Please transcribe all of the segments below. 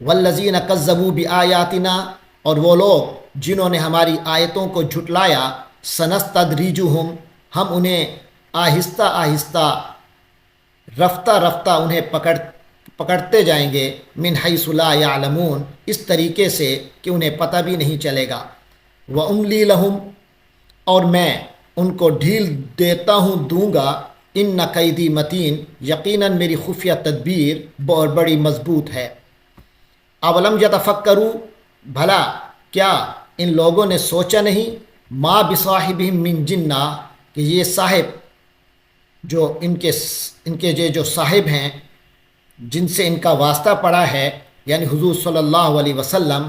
والذین کذبوا بآیاتنا، اور وہ لوگ جنہوں نے ہماری آیتوں کو جھٹلایا، سنستدریجہم، ہم انہیں آہستہ آہستہ، رفتہ رفتہ انہیں پکڑتے جائیں گے، من حیث لا یعلمون، اس طریقے سے کہ انہیں پتہ بھی نہیں چلے گا، واملی لہم، اور میں ان کو ڈھیل دیتا ہوں، دوں گا، ان قیدی متین، یقیناً میری خفیہ تدبیر بہت بڑی مضبوط ہے۔ اولم یتفکروا، بھلا کیا ان لوگوں نے سوچا نہیں، ما بصاحبہم من جنہ، کہ یہ صاحب، جو ان کے جو صاحب ہیں، جن سے ان کا واسطہ پڑا ہے، یعنی حضور صلی اللہ علیہ وسلم،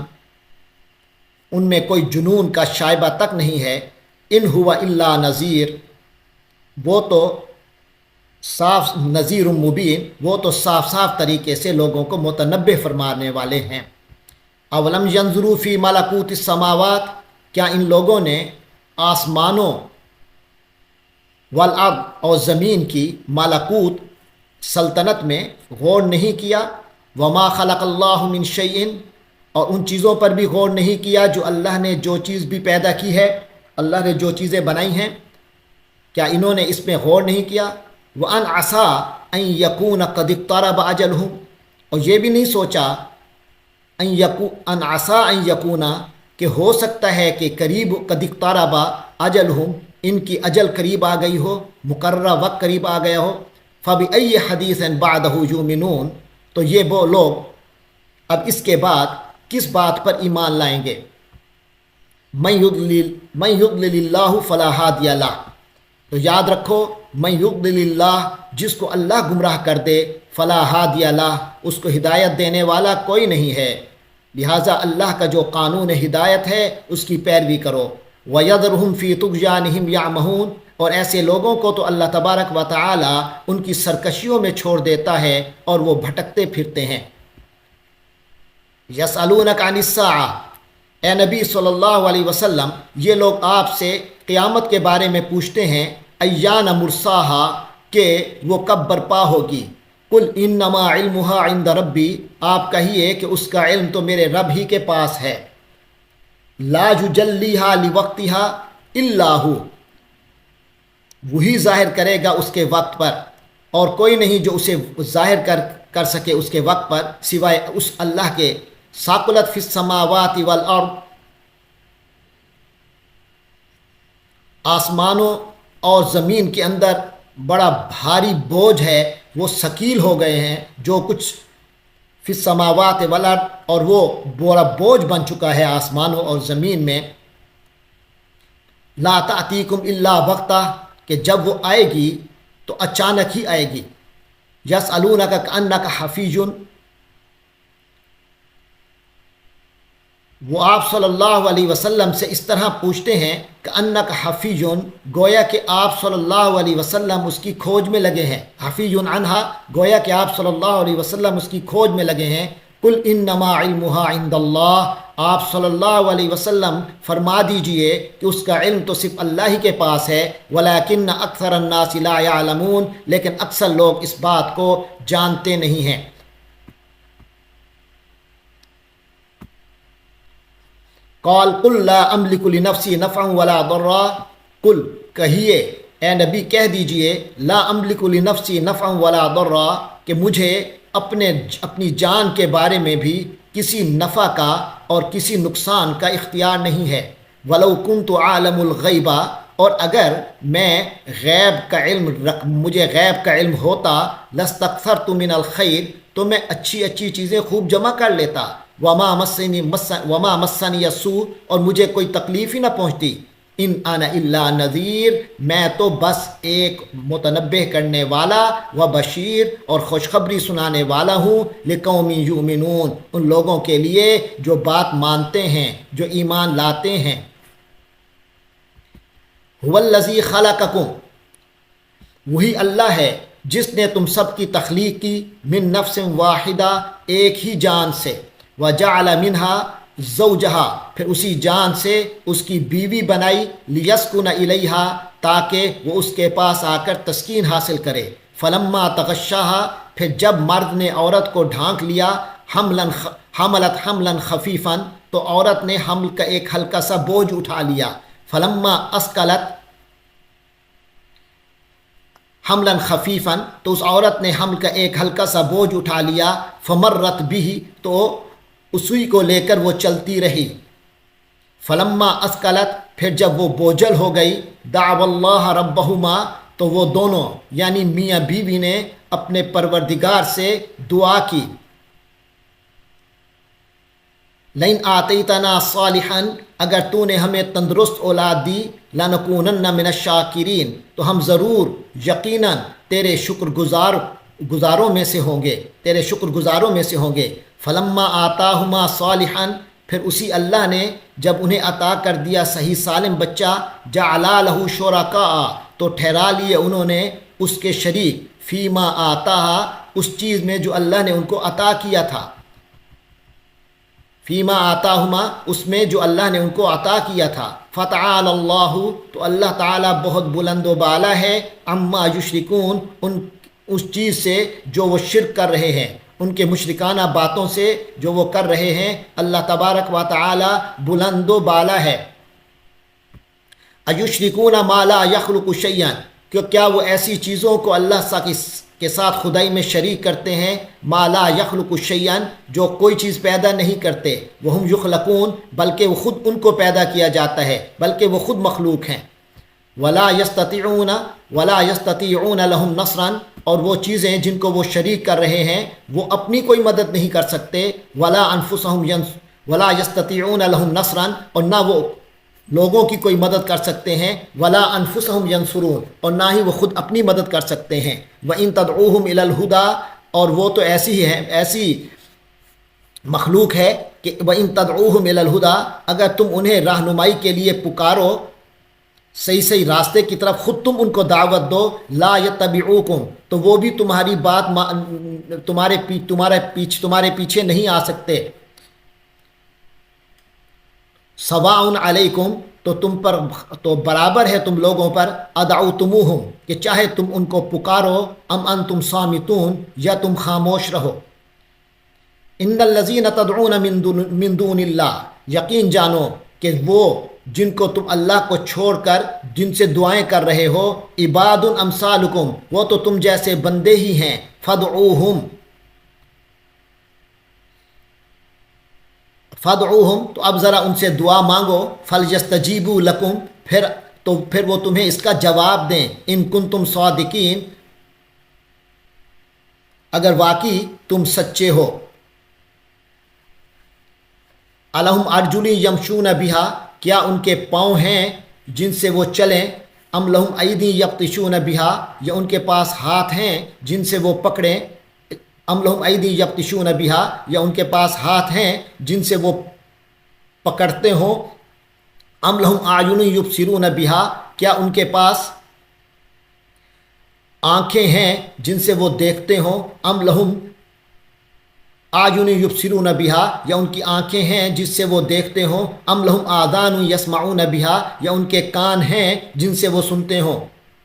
ان میں کوئی جنون کا شائبہ تک نہیں ہے، ان ہوا الا نذیر، وہ تو صاف، نذیر مبین، وہ تو صاف صاف طریقے سے لوگوں کو متنبہ فرمانے والے ہیں۔ اولم ینظروا فی ملکوت السماوات، کیا ان لوگوں نے آسمانوں، والارض، اور زمین کی، ملکوت، سلطنت میں غور نہیں کیا، وما خلق اللہ من شیء، اور ان چیزوں پر بھی غور نہیں کیا جو اللہ نے جو چیز بھی پیدا کی ہے، اللہ نے جو چیزیں بنائی ہیں، کیا انہوں نے اس میں غور نہیں کیا؟ وَأَنْ عَسَىٰ أَنْ يَكُونَ قَدِ اقْتَرَبَ أَجَلُهُمْ، اور یہ بھی نہیں سوچا، ان عسیٰ ان یکون، کہ ہو سکتا ہے کہ قریب، قد اقترب اجلہم، ان کی اجل قریب آ گئی ہو، مقررہ وقت قریب آ گیا ہو، فبأي حدیث بعدہ یؤمنون، تو یہ وہ لوگ اب اس کے بعد کس بات پر ایمان لائیں گے؟ من یضلل اللہ فلا ہادی لہ، تو یاد رکھو، من یضلل اللہ، جس کو اللہ گمراہ کر دے، فلا ہادی لہ، اس کو ہدایت دینے والا کوئی نہیں ہے، لہٰذا اللہ کا جو قانون ہدایت ہے اس کی پیروی کرو۔ وَيَذَرُهُمْ فِي طُغْيَانِهِمْ يَعْمَهُونَ، اور ایسے لوگوں کو تو اللہ تبارک و تعالی ان کی سرکشیوں میں چھوڑ دیتا ہے اور وہ بھٹکتے پھرتے ہیں۔ یسألونک عن الساعہ، اے نبی صلی اللہ علیہ وسلم، یہ لوگ آپ سے قیامت کے بارے میں پوچھتے ہیں، ایان مرساہا، کہ وہ کب برپا ہوگی، قل انما علمها عند ربی، آپ کہیے کہ اس کا علم تو میرے رب ہی کے پاس ہے، لا یجلیہا لوقتہا الا ہو، وہی ظاہر کرے گا اس کے وقت پر، اور کوئی نہیں جو اسے ظاہر کر سکے اس کے وقت پر سوائے اس اللہ کے۔ ثقلت فی السماوات والارض، آسمانوں اور زمین کے اندر بڑا بھاری بوجھ ہے، وہ ثقیل ہو گئے ہیں جو کچھ فی السماوات والارض، اور وہ بڑا بوجھ بن چکا ہے آسمانوں اور زمین میں۔ لا تأتیکم الا بغتہ، کہ جب وہ آئے گی تو اچانک ہی آئے گی۔ یسألونک کأنک حفی، وہ آپ صلی اللہ علیہ وسلم سے اس طرح پوچھتے ہیں کہ انک حفی، گویا کہ آپ صلی اللہ علیہ وسلم اس کی کھوج میں لگے ہیں، حفی عنہا، گویا کہ آپ صلی اللہ علیہ وسلم اس کی کھوج میں لگے ہیں۔ قل انما علمها عند اللہ، آپ صلی اللہ علیہ وسلم فرما دیجئے کہ اس کا علم تو صرف اللہ ہی کے پاس ہے، ولکن اکثر الناس لا يعلمون، لیکن اکثر لوگ اس بات کو جانتے نہیں ہیں۔ قال قل لا املک لنفسی نفعا ولا ضرا، قل، کہیے، اے نبی کہہ دیجئے، لا املک لنفسی نفعا ولا ضرا، کہ مجھے اپنی جان کے بارے میں بھی کسی نفع کا اور کسی نقصان کا اختیار نہیں ہے، ولو کنت عالم الغیبہ، اور اگر میں مجھے غیب کا علم ہوتا، لاستکثرت من الخیر، تو میں اچھی چیزیں خوب جمع کر لیتا، وما مسنی السوء، اور مجھے کوئی تکلیف ہی نہ پہنچتی، ان انا الا نذیر، میں تو بس ایک متنبہ کرنے والا و بشیر، اور خوشخبری سنانے والا ہوں، لقوم یؤمنون، ان لوگوں کے لیے جو بات مانتے ہیں، جو ایمان لاتے ہیں۔ هو الذی خلقکم، وہی اللہ ہے جس نے تم سب کی تخلیق کی، من نفس واحدہ، ایک ہی جان سے، وجعل منها زوجہا، پھر اسی جان سے اس کی بیوی بنائی، لیسکن الیہا، تاکہ وہ اس کے پاس آ کر تسکین حاصل کرے، فلما تغشاہا، پھر جب مرد نے عورت کو ڈھانک لیا، حملت حملا خفیفا، تو عورت نے حمل کا ایک ہلکا سا بوجھ اٹھا لیا. فلما اسکلت حملا خفیفا، تو اس عورت نے حمل کا ایک ہلکا سا بوجھ اٹھا لیا. فمرت به، تو اسی کو لے کر وہ چلتی رہی. فلما اسکلت، پھر جب وہ بوجھل ہو گئی. دعوا اللہ ربہما، تو وہ دونوں یعنی میاں بیوی نے اپنے پروردگار سے دعا کی. لئن آتیتنا صالحا، اگر تو نے ہمیں تندرست اولاد دی، لنکونن من الشاکرین، تو ہم ضرور یقیناً تیرے گزاروں میں سے ہوں گے، تیرے شکر گزاروں میں سے ہوں گے. فلما آتاہما صالحا، پھر اسی اللہ نے جب انہیں عطا کر دیا صحیح سالم بچہ، جعلا لہ شرکاء، تو ٹھہرا لیے انہوں نے اس کے شریک، فیما آتا، اس چیز میں جو اللہ نے ان کو عطا کیا تھا. فیما آتاہما، اس میں جو اللہ نے ان کو عطا کیا تھا. فتعال اللہ، تو اللہ تعالیٰ بہت بلند و بالا ہے. عما یشرکون، اس چیز سے جو وہ شرک کر رہے ہیں، ان کے مشرکانہ باتوں سے جو وہ کر رہے ہیں، اللہ تبارک و تعالی بلند و بالا ہے. ایشرکون ما لا یخلق شیئا، کہ کیا وہ ایسی چیزوں کو اللہ کے ساتھ خدائی میں شریک کرتے ہیں، ما لا یخلق شیئا، جو کوئی چیز پیدا نہیں کرتے. وہم یخلقون، بلکہ وہ خود ان کو پیدا کیا جاتا ہے، بلکہ وہ خود مخلوق ہیں. ولا یستطیعون لهم نصرا، اور وہ چیزیں جن کو وہ شریک کر رہے ہیں وہ اپنی کوئی مدد نہیں کر سکتے. ولا یستطیعون لهم نصرا، اور نہ وہ لوگوں کی کوئی مدد کر سکتے ہیں. ولا انفسهم ینصرون، اور نہ ہی وہ خود اپنی مدد کر سکتے ہیں. وان تدعوهم الى الهدى، اور وہ تو ایسی مخلوق ہے کہ وان تدعوهم الى الهدى، اگر تم انہیں رہنمائی کے لیے پکارو صحیح راستے کی طرف، خود تم ان کو دعوت دو، لا یتبعوکم، تو وہ بھی تمہاری بات تمہارے پیچھے نہیں آ سکتے. سواء علیکم، تو تم پر تو برابر ہے تم لوگوں پر، ادعوتموہم، کہ چاہے تم ان کو پکارو، ام انتم صامتون، یا تم خاموش رہو. ان الذین تدعون من دون اللہ، یقین جانو کہ وہ جن کو تم اللہ کو چھوڑ کر جن سے دعائیں کر رہے ہو، عباد امثالکم، وہ تو تم جیسے بندے ہی ہیں. فادعوہم، تو اب ذرا ان سے دعا مانگو. فلیستجیبوا لکم، پھر وہ تمہیں اس کا جواب دیں. ان کنتم صادقین، اگر واقعی تم سچے ہو. الہم ارجل یمشون بہا، کیا ان کے پاؤں ہیں جن سے وہ چلیں. ام لہم ایدی یبطشون بہا، یا ان کے پاس ہاتھ ہیں جن سے وہ پکڑیں. ام لہم ایدی یبطشون بہا، یا ان کے پاس ہاتھ ہیں جن سے وہ پکڑتے ہوں. ام لہم اعین یبصرون بہا، کیا ان کے پاس آنکھیں ہیں جن سے وہ دیکھتے ہوں. ام لہم اعین یبصرون بہا، یا ان کی آنکھیں ہیں جس سے وہ دیکھتے ہوں. ام لہم آذان یسمعون بہا، یا ان کے کان ہیں جن سے وہ سنتے ہوں.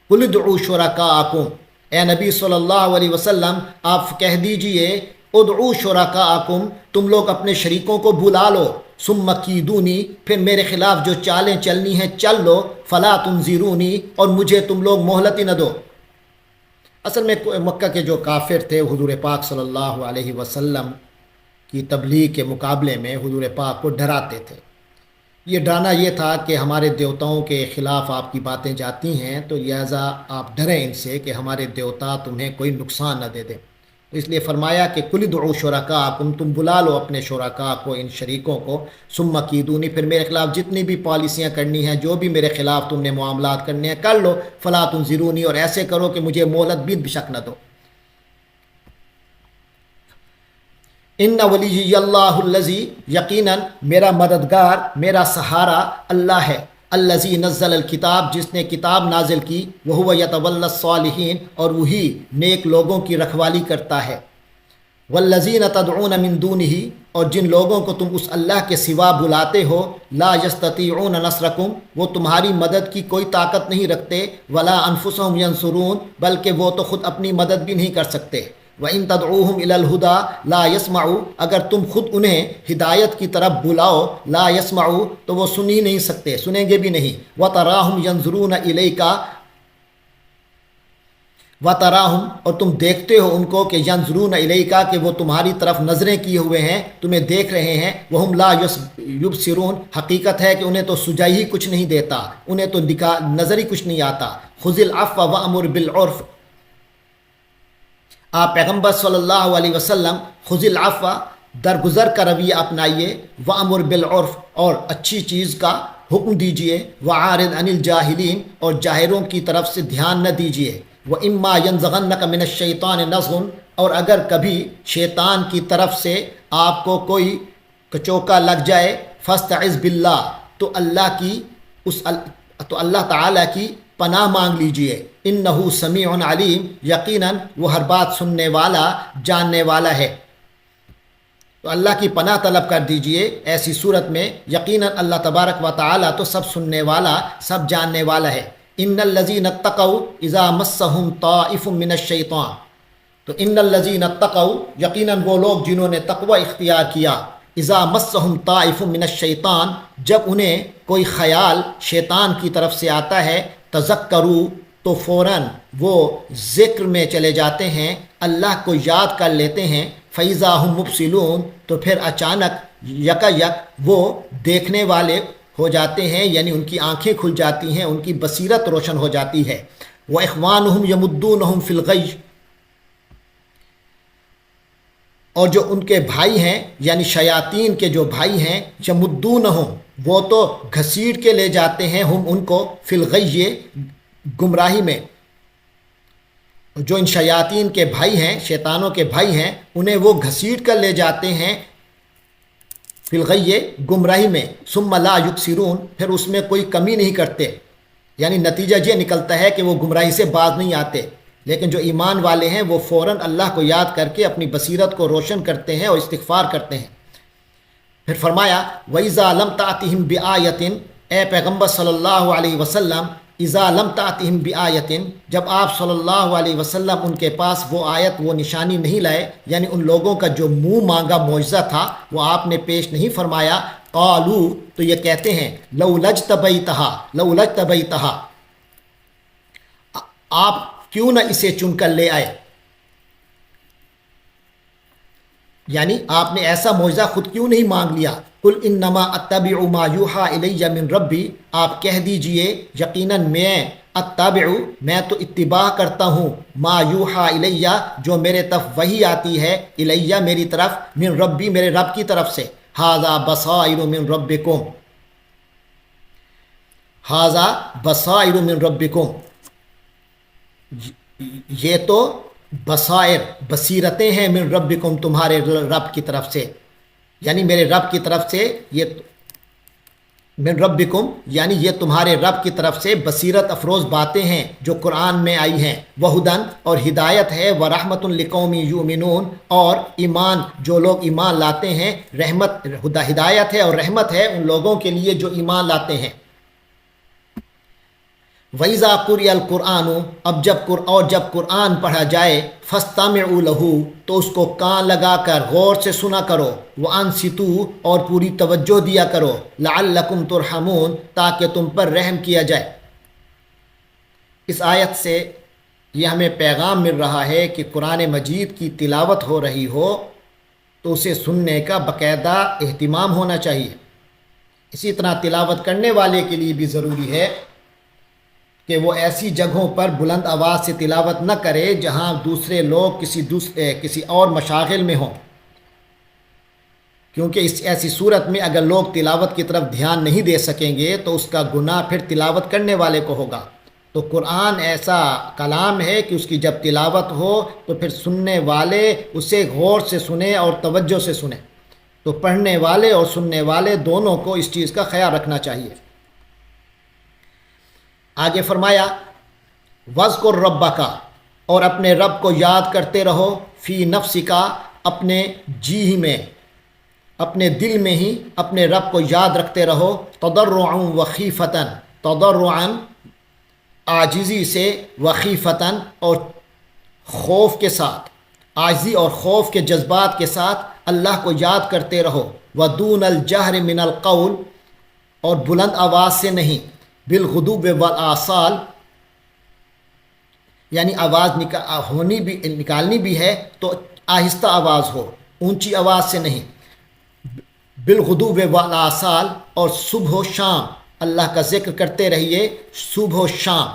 قل ادعوا شرکاءکم، اے نبی صلی اللہ علیہ وسلم آپ کہہ دیجئے، ادعوا شرکاءکم، تم لوگ اپنے شریکوں کو بلا لو. ثم کیدونی، پھر میرے خلاف جو چالیں چلنی ہیں چل لو. فلا تنظرونی، اور مجھے تم لوگ مہلت ہی نہ دو. اصل میں مکہ کے جو کافر تھے حضور پاک صلی اللہ علیہ وسلم کی تبلیغ کے مقابلے میں حضور پاک کو ڈراتے تھے. یہ ڈرانا یہ تھا کہ ہمارے دیوتاؤں کے خلاف آپ کی باتیں جاتی ہیں، تو لہٰذا آپ ڈریں ان سے کہ ہمارے دیوتا تمہیں کوئی نقصان نہ دے دیں. اس لیے فرمایا کہ قل ادعوا شرکاءکم، تم بلا لو اپنے شرکاء کو، ان شریکوں کو. ثم کیدونی، پھر میرے خلاف جتنی بھی پالیسیاں کرنی ہیں، جو بھی میرے خلاف تم نے معاملات کرنے ہیں کر لو. فلا تنظرونی، اور ایسے کرو کہ مجھے مہلت بھی بشک نہ دو. ان ولی اللہ الذی، یقیناً میرا مددگار، میرا سہارا اللہ ہے. الذی نزل الکتاب، جس نے کتاب نازل کی. وہو یتولی الصالحین، اور وہی نیک لوگوں کی رکھوالی کرتا ہے. والذین تدعون من دونہ، اور جن لوگوں کو تم اس اللہ کے سوا بلاتے ہو. لا یستطیعون نصرکم، وہ تمہاری مدد کی کوئی طاقت نہیں رکھتے. ولا انفسہم ینصرون، بلکہ وہ تو خود اپنی مدد بھی نہیں کر سکتے. وَإِن تَدْعُوهُمْ إِلَى الْهُدَى لَا يَسْمَعُوا، اگر تم خود انہیں ہدایت کی طرف بلاؤ، لا يسمعوا تو وہ سن ہی نہیں سکتے، سنیں گے بھی نہیں۔ وَتَرَاهُمْ يَنْظُرُونَ إِلَيْكَ، وَتَرَاهُمْ اور تم دیکھتے ہو ان کو کہ يَنْظُرُونَ إِلَيْكَ کہ وہ تمہاری طرف نظریں کیے ہوئے ہیں، تمہیں دیکھ رہے ہیں۔ وَهُمْ لَا يُبْصِرُونَ، حقیقت ہے کہ انہیں تو سجائی ہی کچھ نہیں دیتا، انہیں تو نظر ہی کچھ نہیں آتا۔ خُذِ الْعَفْوَ وَأْمُرْ بِالْعُرْفِ، آپ پیغمبر صلی اللہ علیہ وسلم خُذِ الْعَفْوَ درگزر کا رویہ اپنائیے، وَأْمُرْ بِالْعُرْفِ اور اچھی چیز کا حکم دیجیے، وَعَارِضْ عَنِ الْجَاهِلِينَ اور جاہلوں کی طرف سے دھیان نہ دیجیے۔ وَإِمَّا يَنزَغَنَّكَ مِنَ الشَّيْطَانِ نَزْغٌ اور اگر کبھی شیطان کی طرف سے آپ کو کوئی کچوکا لگ جائے، فَاسْتَعِذْ بِاللَّهِ تو اللہ تعالیٰ کی پناہ مانگ لیجئے، انہو سمیع علیم، یقیناً وہ ہر بات سننے والا جاننے والا ہے۔ تو اللہ کی پناہ طلب کر دیجئے ایسی صورت میں، یقیناً اللہ تبارک و تعالیٰ تو سب سننے والا سب جاننے والا ہے۔ ان الذین اتقوا اذا مسهم طائف من الشیطان، تو ان الذین اتقوا یقیناً وہ لوگ جنہوں نے تقوی اختیار کیا، اذا مسهم طائف من الشیطان جب انہیں کوئی خیال شیطان کی طرف سے آتا ہے، تذکروا تو فوراً وہ ذکر میں چلے جاتے ہیں، اللہ کو یاد کر لیتے ہیں، فَإِذَا هُمْ مُبْصِرُونَ تو پھر اچانک یک وہ دیکھنے والے ہو جاتے ہیں، یعنی ان کی آنکھیں کھل جاتی ہیں، ان کی بصیرت روشن ہو جاتی ہے۔ وَإِخْوَانُهُمْ يَمُدُّونَهُمْ فِي الْغَيِّ اور جو ان کے بھائی ہیں یعنی شیاطین کے جو بھائی ہیں، یمدونہم وہ تو گھسیٹ کے لے جاتے ہیں، ہم ان کو فی الغی گمراہی میں۔ جو ان شیاطین کے بھائی ہیں، شیطانوں کے بھائی ہیں، انہیں وہ گھسیٹ کر لے جاتے ہیں فی الغی گمراہی میں، ثم لا یقصرون پھر اس میں کوئی کمی نہیں کرتے، یعنی نتیجہ یہ نکلتا ہے کہ وہ گمراہی سے باز نہیں آتے۔ لیکن جو ایمان والے ہیں وہ فوراً اللہ کو یاد کر کے اپنی بصیرت کو روشن کرتے ہیں اور استغفار کرتے ہیں۔ پھر فرمایا وَإِذَا لَمْ تَأْتِهِمْ بِآیَةٍ اے پیغمبر صلی اللہ علیہ وسلم، اذا لم تأتهم بآیۃ جب آپ صلی اللہ علیہ وسلم ان کے پاس وہ آیت وہ نشانی نہیں لائے، یعنی ان لوگوں کا جو منہ مانگا معجزہ تھا وہ آپ نے پیش نہیں فرمایا، قالوا تو یہ کہتے ہیں لولا اجتبیتہا آپ کیوں نہ اسے چن کر لے آئے، یعنی آپ نے ایسا معجزہ خود کیوں نہیں مانگ لیا۔ قل انما اتبع ما یوحى الی من ربی آپ کہہ دیجئے یقیناً میں تو اتباع کرتا ہوں ما یوحى الی جو میرے طرف وحی آتی ہے، الی میری طرف، من ربی میرے رب کی طرف سے، ھذا بصائر من ربکم، ھذا بصائر من ربکم یہ تو بصائر بصیرتیں ہیں، من ربکم تمہارے رب کی طرف سے، یعنی میرے رب کی طرف سے، یہ من ربکم یعنی یہ تمہارے رب کی طرف سے بصیرت افروز باتیں ہیں جو قرآن میں آئی ہیں، وہدن اور ہدایت ہے، ورحمۃ لقوم یؤمنون اور ایمان جو لوگ ایمان لاتے ہیں، رحمت ہدایت ہے اور رحمت ہے ان لوگوں کے لیے جو ایمان لاتے ہیں۔ وَإِذَا قُرِئَ الْقُرْآنُ جب قرآن پڑھا جائے، فَاسْتَمِعُوا لَهُ تو اس کو کان لگا کر غور سے سنا کرو، وَأَنصِتُوا اور پوری توجہ دیا کرو، لَعَلَّكُمْ تُرْحَمُونَ تاکہ تم پر رحم کیا جائے۔ اس آیت سے یہ ہمیں پیغام مل رہا ہے کہ قرآن مجید کی تلاوت ہو رہی ہو تو اسے سننے کا باقاعدہ اہتمام ہونا چاہیے۔ اسی طرح تلاوت کرنے والے کے لیے بھی ضروری ہے کہ وہ ایسی جگہوں پر بلند آواز سے تلاوت نہ کرے جہاں دوسرے لوگ کسی اور مشاغل میں ہوں، کیونکہ ایسی صورت میں اگر لوگ تلاوت کی طرف دھیان نہیں دے سکیں گے تو اس کا گناہ پھر تلاوت کرنے والے کو ہوگا۔ تو قرآن ایسا کلام ہے کہ اس کی جب تلاوت ہو تو پھر سننے والے اسے غور سے سنیں اور توجہ سے سنیں، تو پڑھنے والے اور سننے والے دونوں کو اس چیز کا خیال رکھنا چاہیے۔ آگے فرمایا وَاذْكُرْ رَبَّكَ اور اپنے رب کو یاد کرتے رہو، فی نفسک اپنے جی ہی میں، اپنے دل میں ہی اپنے رب کو یاد رکھتے رہو، تضرعا وخیفتاً تضرعا عاجزی سے، وخیفتاً اور خوف کے ساتھ، عاجزی اور خوف کے جذبات کے ساتھ اللہ کو یاد کرتے رہو، ودون الجہر من القول، اور بلند آواز سے نہیں، بالغدو والآصال، یعنی آواز نکالنی بھی ہے تو آہستہ آواز ہو، اونچی آواز سے نہیں، بالغدو والآصال، اور صبح و شام اللہ کا ذکر کرتے رہیے، صبح و شام۔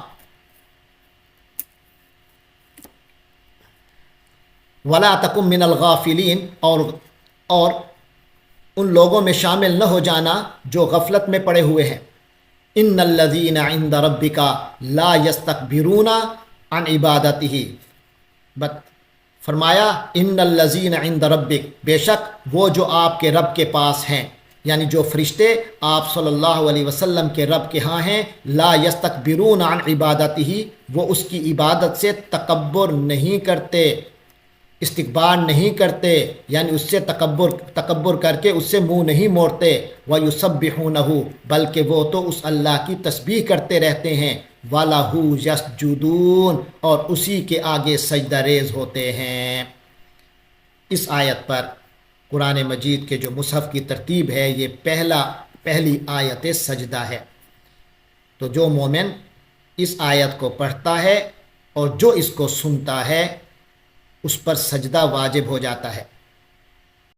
ولا تکم من الغافلین، اور ان لوگوں میں شامل نہ ہو جانا جو غفلت میں پڑے ہوئے ہیں۔ ان الذین عند ربک لا یستکبرون عن عبادتہ، فرمایا ان الذین عند ربک، بے شک وہ جو آپ کے رب کے پاس ہیں، یعنی جو فرشتے آپ صلی اللہ علیہ وسلم کے رب کے ہاں ہیں، لا یستکبرون عن عبادتہ، وہ اس کی عبادت سے تکبر نہیں کرتے، استکبار نہیں کرتے، یعنی اس سے تکبر کر کے اس سے منہ نہیں موڑتے، وَيُسَبِّحُونَهُ، بلکہ وہ تو اس اللہ کی تسبیح کرتے رہتے ہیں، وَلَهُ يَسْجُدُونَ، اور اسی کے آگے سجدہ ریز ہوتے ہیں۔ اس آیت پر قرآن مجید کے جو مصحف کی ترتیب ہے، یہ پہلی آیت سجدہ ہے۔ تو جو مومن اس آیت کو پڑھتا ہے اور جو اس کو سنتا ہے، اس پر سجدہ واجب ہو جاتا ہے۔